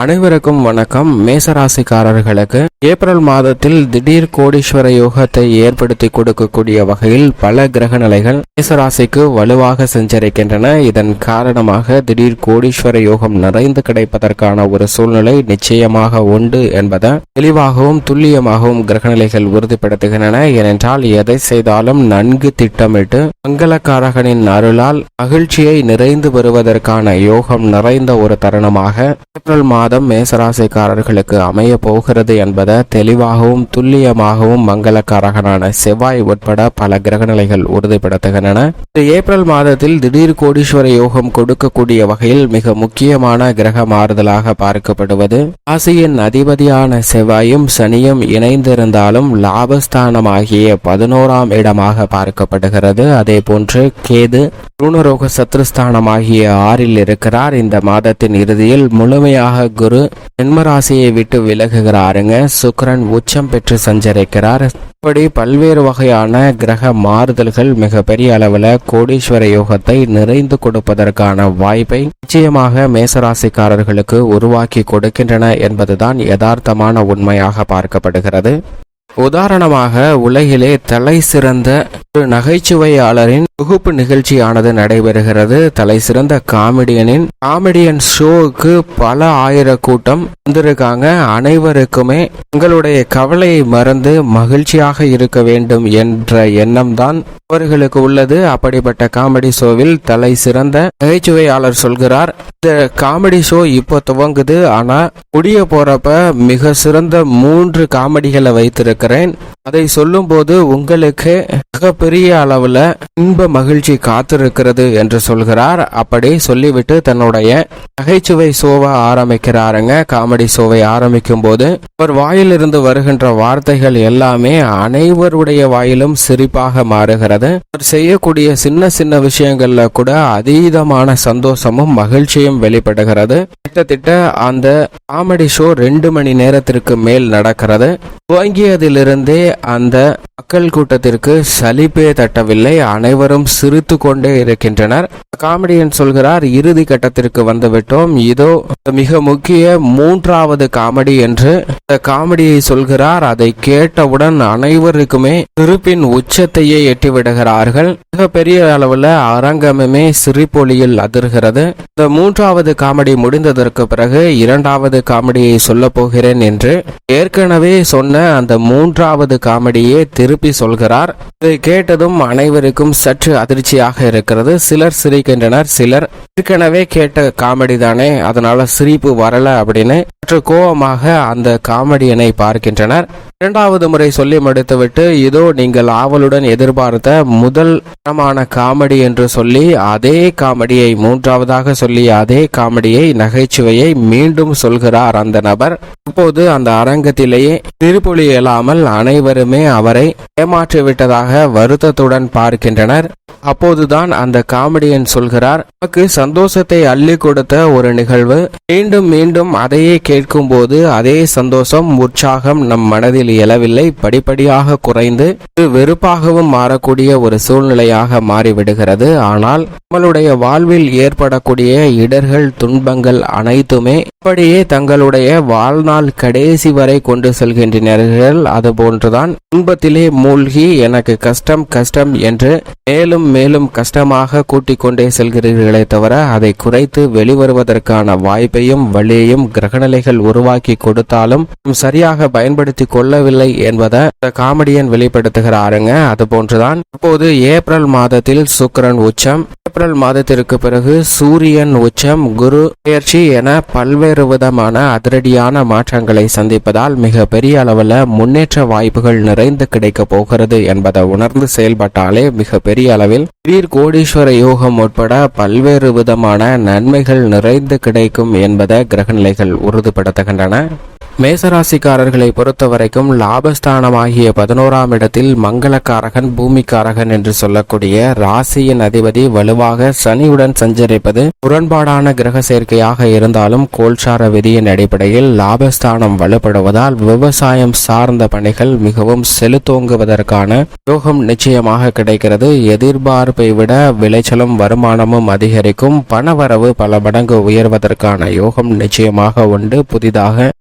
அனைவருக்கும் வணக்கம். மேசராசிக்காரர்களுக்கு ஏப்ரல் மாதத்தில் திடீர் கோடீஸ்வர யோகத்தை ஏற்படுத்தி கொடுக்கக்கூடிய வகையில் பல கிரக நிலைகள் மேசராசிக்கு வலுவாக சஞ்சரிக்கின்றன. இதன் காரணமாக திடீர் கோடீஸ்வர யோகம் நிறைந்து கிடைப்பதற்கான ஒரு சூழ்நிலை நிச்சயமாக உண்டு என்பதை தெளிவாகவும் துல்லியமாகவும் கிரகநிலைகள் உறுதிப்படுத்துகின்றன. ஏனென்றால் எதை செய்தாலும் நன்கு திட்டமிட்டு மங்களக்காரகனின் அருளால் மகிழ்ச்சியை நிறைந்து வருவதற்கான யோகம் நிறைந்த ஒரு தருணமாக ஏப்ரல் மாதம் மேசராசிக்காரர்களுக்கு அமைய போகிறது என்பதை தெளிவாகவும் துல்லியமாகவும் மங்களக்காரகனான செவ்வாய் உட்பட பல கிரகநிலைகள் உறுதிப்படுத்துகின்றன. ஏப்ரல் மாதத்தில் திடீர் கோடீஸ்வர யோகம் கொடுக்கக்கூடிய வகையில் மிக முக்கியமான கிரக மாறுதலாக பார்க்கப்படுவது ராசியின் அதிபதியான செவ்வாயும் சனியும் இணைந்திருந்தாலும் லாபஸ்தானமாகிய 11ஆம் இடமாக பார்க்கப்படுகிறது. அதே போன்று கேது ருணரோக சத்ருஸ்தானமாகிய 6ல் இருக்கிறார். இந்த மாதத்தின் இறுதியில் முழுமையாக குரு ஜென்மராசியை விட்டு விலகுகிறாருங்க. சுக்கிரன் உச்சம் பெற்று சஞ்சரிக்கிறார். இப்படி பல்வேறு வகையான கிரக மாறுதல்கள் மிக பெரிய அளவில் கோடீஸ்வர யோகத்தை நிறைந்து கொடுப்பதற்கான வாய்ப்பை நிச்சயமாக மேசராசிக்காரர்களுக்கு உருவாக்கி கொடுக்கின்றன என்பதுதான் யதார்த்தமான உண்மையாக பார்க்கப்படுகிறது. உதாரணமாக உலகிலே தலை சிறந்த ஒரு நகைச்சுவையாளரின் தொகுப்பு நிகழ்ச்சியானது நடைபெறுகிறது. தலை சிறந்த காமெடியன் ஷோவுக்கு பல ஆயிர கூட்டம் வந்திருக்காங்க. அனைவருக்குமே உங்களுடைய கவலையை மறந்து மகிழ்ச்சியாக இருக்க வேண்டும் என்ற எண்ணம் தான் அவர்களுக்கு உள்ளது. அப்படிப்பட்ட காமெடி ஷோவில் தலை சிறந்த நகைச்சுவையாளர் சொல்கிறார், இந்த காமெடி ஷோ இப்போ துவங்குது, ஆனா முடிய போறப்ப மிக சிறந்த 3 காமெடிகளை வைத்திருக்கிறேன். அதை சொல்லும் போது உங்களுக்கு மிகப்பெரிய அளவுல இன்ப மகிழ்ச்சி காத்திருக்கிறது என்று சொல்கிறார். அப்படி சொல்லிவிட்டு தன்னுடைய நகைச்சுவை ஷோவை ஆரம்பிக்கிறாருங்க. காமெடி ஷோவை ஆரம்பிக்கும் போது அவர் வாயிலிருந்து வருகின்ற வார்த்தைகள் எல்லாமே அனைவருடைய வாயிலும் சிரிப்பாக மாறுகிறது. அவர் செய்யக்கூடிய சின்ன சின்ன விஷயங்கள்ல கூட அதீதமான சந்தோஷமும் மகிழ்ச்சியும் வெளிப்படுகிறது. கிட்டத்தட்ட அந்த காமெடி ஷோ 2 மணி நேரத்திற்கு மேல் நடக்கிறது. துவங்கியதிலிருந்தே அந்த மக்கள் கூட்டத்திற்கு சலிப்பே தட்டவில்லை. அனைவரும் சிரித்து கொண்டே இருக்கின்றனர். காமெடியன் சொல்கிறார், இறுதி கட்டத்திற்கு வந்துவிட்டோம், இதோ மிக முக்கிய 3வது காமெடி என்று காமெடியை சொல்கிறார். அதை கேட்டவுடன் அனைவருக்குமே சிரிப்பின் உச்சத்தையே எட்டிவிடுகிறார்கள். மிக பெரிய அளவுல அரங்கமே சிரிப்பொலியில் அதிர்கிறது. இந்த 3வது காமெடி முடிந்ததற்கு பிறகு 2வது காமெடியை சொல்ல போகிறேன் என்று ஏற்கனவே சொன்ன அந்த 3வது காமெடியை திருப்பி சொல்கிறார். இதை கேட்டதும் அனைவருக்கும் சற்று அதிர்ச்சியாக இருக்கிறது. சிலர் சிரிக்கின்றனர், சிலர் ஏற்கனவே கேட்ட காமெடி தானே அதனால சிரிப்பு வரல அப்படின்னு கோபமாக அந்த காமெடியனை பார்க்கின்றனர். 2வது முறை சொல்லி முடித்துவிட்டு இதோ நீங்கள் ஆவலுடன் எதிர்பார்த்த முதல் தரமான காமெடி என்று சொல்லி அதே காமெடியை 3வதாக சொல்லி அதே காமெடியை நகைச்சுவையை மீண்டும் சொல்கிறார் அந்த நபர். அப்போது அந்த அரங்கத்திலேயே திருப்பொலி இயலாமல் அனைவருமே அவரை ஏமாற்றிவிட்டதாக வருத்தத்துடன் பார்க்கின்றனர். அப்போதுதான் அந்த காமெடியன் சொல்கிறார், நமக்கு சந்தோஷத்தை அள்ளி கொடுத்த ஒரு நிகழ்வு மீண்டும் மீண்டும் அதையே கேட்கும் போது அதே சந்தோஷம் உற்சாகம் நம் மனதில் எழவில்லை, படிப்படியாக குறைந்து வெறுப்பாகவும் மாறக்கூடிய ஒரு சூழ்நிலையாக மாறிவிடுகிறது. ஆனால் நம்மளுடைய வாழ்வில் ஏற்படக்கூடிய இடர்கள் துன்பங்கள் அனைத்துமே அப்படியே தங்களுடைய வாழ்நாள் கடைசி வரை கொண்டு செல்கின்றனர். அதுபோன்றுதான் துன்பத்திலே மூழ்கி எனக்கு கஷ்டம் கஷ்டம் என்று மேலும் மேலும் கஷ்டமாக கூட்டிக் கொண்டே செல்கிறீர்களே தவிர அதை குறைத்து வெளிவருவதற்கான வாய்ப்பையும் வழியையும் கிரகநிலைகள் உருவாக்கி கொடுத்தாலும் சரியாக பயன்படுத்தி கொள்ளவில்லை என்பதை காமெடியன் வெளிப்படுத்துகிறாருங்க. அதுபோன்றுதான் இப்போது ஏப்ரல் மாதத்தில் சுக்கிரன் உச்சம், ஏப்ரல் மாதத்திற்கு பிறகு சூரியன் உச்சம், குரு பெயர்ச்சி என பல்வேறு விதமான அதிரடியான மாற்றங்களை சந்திப்பதால் மிக பெரிய அளவில் முன்னேற்ற வாய்ப்புகள் நிறைந்து கிடைக்க போகிறது என்பதை உணர்ந்து செயல்பட்டாலே மிக பெரிய அளவில் திடீர் கோடீஸ்வர யோகம் உட்பட பல்வேறு விதமான நன்மைகள் நிறைந்து கிடைக்கும் என்பதை கிரகநிலைகள் உறுதிப்படுத்துகின்றன. மேசராசிக்காரர்களை பொறுத்தவரைக்கும் லாபஸ்தானமாகிய 11ஆம் இடத்தில் மங்களக்காரகன் பூமிக்காரகன் என்று சொல்லக்கூடிய ராசியின் அதிபதி வலுவாக சனியுடன் சஞ்சரிப்பது முரண்பாடான கிரக சேர்க்கையாக இருந்தாலும் கோல்சார விதியின் அடிப்படையில் லாபஸ்தானம் வலுப்படுவதால் விவசாயம் சார்ந்த பணிகள் மிகவும் செலுத்தோங்குவதற்கான யோகம் நிச்சயமாக கிடைக்கிறது. எதிர்பார்ப்பை விட விளைச்சலும் வருமானமும் அதிகரிக்கும். பணவரவு பல மடங்கு உயர்வதற்கான யோகம் நிச்சயமாக உண்டு. புதிதாக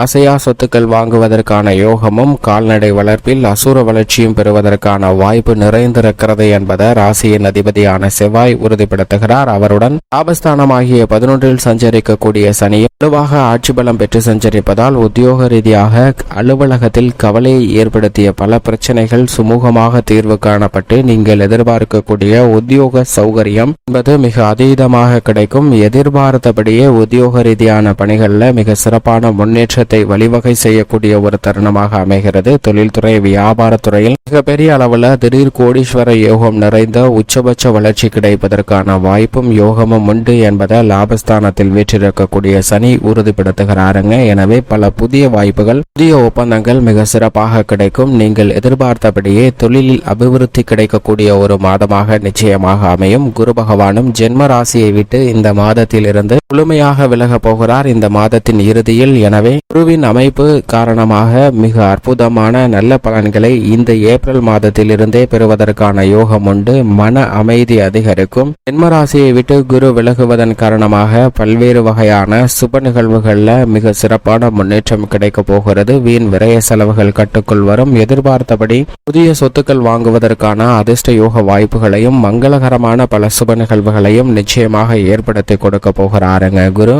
அசையா சொத்துக்கள் வாங்குவதற்கான யோகமும் கால்நடை வளர்ப்பில் அசுர வளர்ச்சியும் பெறுவதற்கான வாய்ப்பு நிறைந்திருக்கிறது என்பதை ராசியின் அதிபதியான செவ்வாய் உறுதிப்படுத்துகிறார். அவருடன் லாபஸ்தானமாகிய 11இல் சஞ்சரிக்கக்கூடிய சனி வலுவாக ஆட்சி பலம் பெற்று சஞ்சரிப்பதால் உத்தியோக ரீதியாக அலுவலகத்தில் கவலையை ஏற்படுத்திய பல பிரச்சனைகள் சுமூகமாக தீர்வு காணப்பட்டு நீங்கள் எதிர்பார்க்கக்கூடிய உத்தியோக சௌகரியம் என்பது மிக அதீதமாக கிடைக்கும். எதிர்பார்த்தபடியே உத்தியோக ரீதியான பணிகளில் மிக சிறப்பான முன்னேற்றத்தை வழிவகை செய்யக்கூடிய ஒரு தருணமாக அமைகிறது. தொழில்துறை வியாபாரத்துறையில் மிகப்பெரிய அளவில் திடீர் கோடீஸ்வர யோகம் நிறைந்த உச்சபட்ச வளர்ச்சி கிடைப்பதற்கான வாய்ப்பும் யோகமும் உண்டு என்பதை லாபஸ்தானத்தில் வீற்றிருக்கக்கூடிய சனி உறுதிப்படுத்துகிறாருங்க. எனவே பல புதிய வாய்ப்புகள் புதிய ஒப்பந்தங்கள் மிக சிறப்பாக கிடைக்கும். நீங்கள் எதிர்பார்த்தபடியே தொழிலில் அபிவிருத்தி கிடைக்கக்கூடிய ஒரு மாதமாக நிச்சயமாக அமையும். குரு பகவானும் ஜென்ம ராசியை விட்டு இந்த மாதத்தில் இருந்து முழுமையாக விலக போகிறார் இந்த மாதத்தின் இறுதியில். எனவே குருவின் அமைப்பு காரணமாக மிக அற்புதமான நல்ல பலன்களை இந்த ஏப்ரல் மாதத்தில் இருந்தே பெறுவதற்கான யோகம் உண்டு. மன அமைதி அதிகரிக்கும். ஜென்மராசியை விட்டு குரு விலகுவதன் காரணமாக பல்வேறு வகையான சுப நிகழ்வுகள்ல மிக சிறப்பான முன்னேற்றம் கிடைக்க போகிறது. வீண் விரய செலவுகள் கட்டுக்குள் வரும். எதிர்பார்த்தபடி புதிய சொத்துக்கள் வாங்குவதற்கான அதிர்ஷ்ட யோக வாய்ப்புகளையும் மங்களகரமான பல சுப நிகழ்வுகளையும் நிச்சயமாக ஏற்படுத்தி கொடுக்க போகிறாருங்க குரு.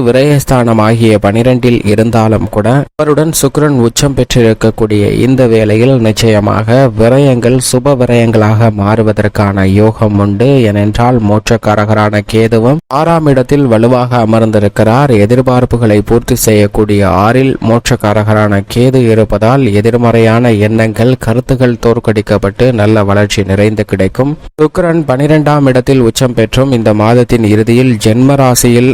விரயஸ்தானமாகிய 12இல் இருந்தாலும் கூட அவருடன் சுக்கிரன் உச்சம் பெற்றிருக்கக்கூடிய இந்த வேளையில் நிச்சயமாக விரயங்கள் சுப விரயங்களாக மாறுவதற்கான யோகம் உண்டு. ஏனென்றால் மோட்சக்காரகரான கேதுவும் 6ஆம் இடத்தில் வலுவாக அமர்ந்திருக்கிறார். எதிர்பார்ப்புகளை பூர்த்தி செய்யக்கூடிய 6இல் மோட்சக்காரகரான கேது இருப்பதால் எதிர்மறையான எண்ணங்கள் கருத்துகள் தோற்கடிக்கப்பட்டு நல்ல வளர்ச்சி நிறைந்து கிடைக்கும். சுக்கிரன் 12ஆம் இடத்தில் உச்சம் பெற்றும் இந்த மாதத்தின் இறுதியில் ஜென்ம ராசியில்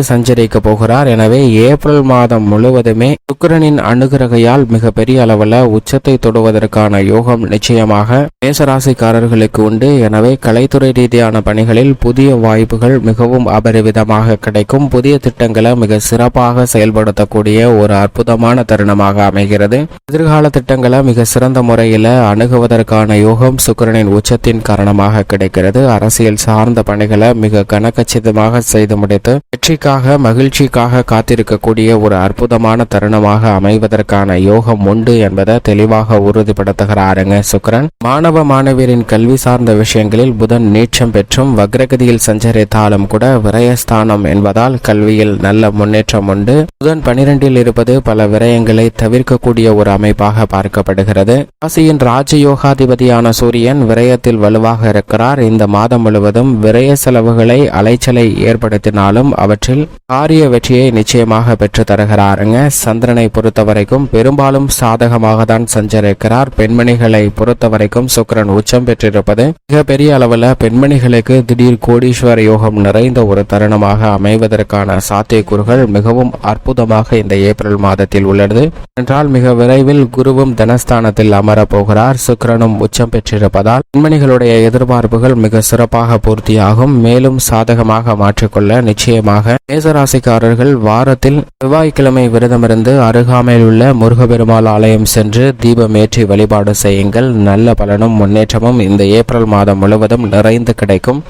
சஞ்சரிக்க போகிறார். எனவே ஏப்ரல் மாதம் முழுவதுமே சுக்கிரனின் அனுகிரகையால் மிக பெரிய அளவில் உச்சத்தை தொடுவதற்கான யோகம் நிச்சயமாக மேசராசிக்காரர்களுக்கு உண்டு. எனவே கலைத்துறை ரீதியான பணிகளில் புதிய வாய்ப்புகள் மிகவும் அபரிவிதமாக கிடைக்கும். புதிய திட்டங்களை மிக சிறப்பாக செயல்படுத்தக்கூடிய ஒரு அற்புதமான தருணமாக அமைகிறது. எதிர்கால திட்டங்களை மிக சிறந்த முறையில் அணுகுவதற்கான யோகம் சுக்கிரனின் உச்சத்தின் காரணமாக கிடைக்கிறது. அரசியல் சார்ந்த பணிகளை மிக கனக்கச்சிதமாக செய்து முடித்து வெற்றிக்காக மகிழ்ச்சிக்காக காத்திருக்கக்கூடிய ஒரு அற்புதமான தருணமாக அமைவதற்கான யோகம் உண்டு என்பதை தெளிவாக உறுதிப்படுத்துகிறாருங்க சுக்கிரன். மாணவ மாணவியரின் கல்வி சார்ந்த விஷயங்களில் புதன் நீச்சம் பெற்றும் வக்ரகதியில் சஞ்சரித்தாலும் கூட விரயஸ்தானம் என்பதால் கல்வியில் நல்ல முன்னேற்றம் உண்டு. புதன் 12இல் இருப்பது பல விரயங்களை தவிர்க்கக்கூடிய ஒரு அமைப்பாக பார்க்கப்படுகிறது. ராசியின் ராஜயோகாதிபதியான சூரியன் விரயத்தில் வலுவாக இருக்கிறார். இந்த மாதம் முழுவதும் விரய செலவுகளை அலைச்சலை ஏற்படுத்தினாலும் அவற்றில் காரிய வெற்றியை நிச்சயமாக பெற்று தருகிறாருங்க. சந்திரனை பொறுத்தவரைக்கும் பெரும்பாலும் சாதகமாக தான் சஞ்சரிக்கிறார். பெண்மணிகளை பொறுத்தவரைக்கும் சுக்கிரன் உச்சம் பெற்றிருப்பது மிக பெரிய அளவில் பெண்மணிகளுக்கு திடீர் கோடீஸ்வர யோகம் நிறைந்த ஒரு தருணமாக அமைவதற்கான சாத்தியக்கூறுகள் மிகவும் அற்புதமாக இந்த ஏப்ரல் மாதத்தில் உள்ளது. என்றால் மிக விரைவில் குருவும் தனஸ்தானத்தில் அமரப் போகிறார். சுக்கிரனும் உச்சம் பெற்றிருப்பதால் பெண்மணிகளுடைய எதிர்பார்ப்புகள் மிக சிறப்பாக பூர்த்தியாகும். மேலும் சாதகமாக மாற்றிக்கொள்ள நிச்சயமாக மேசராசிக்காரர்கள் வாரத்தில் செவ்வாய்க்கிழமை விரதமிருந்து அருகாமையில் உள்ள முருகப்பெருமாள் ஆலயம் சென்று தீபமேற்றி வழிபாடு செய்யுங்கள். நல்ல பலனும் முன்னேற்றமும் இந்த ஏப்ரல் மாதம் முழுவதும் நிறைந்து கிடைக்கும்.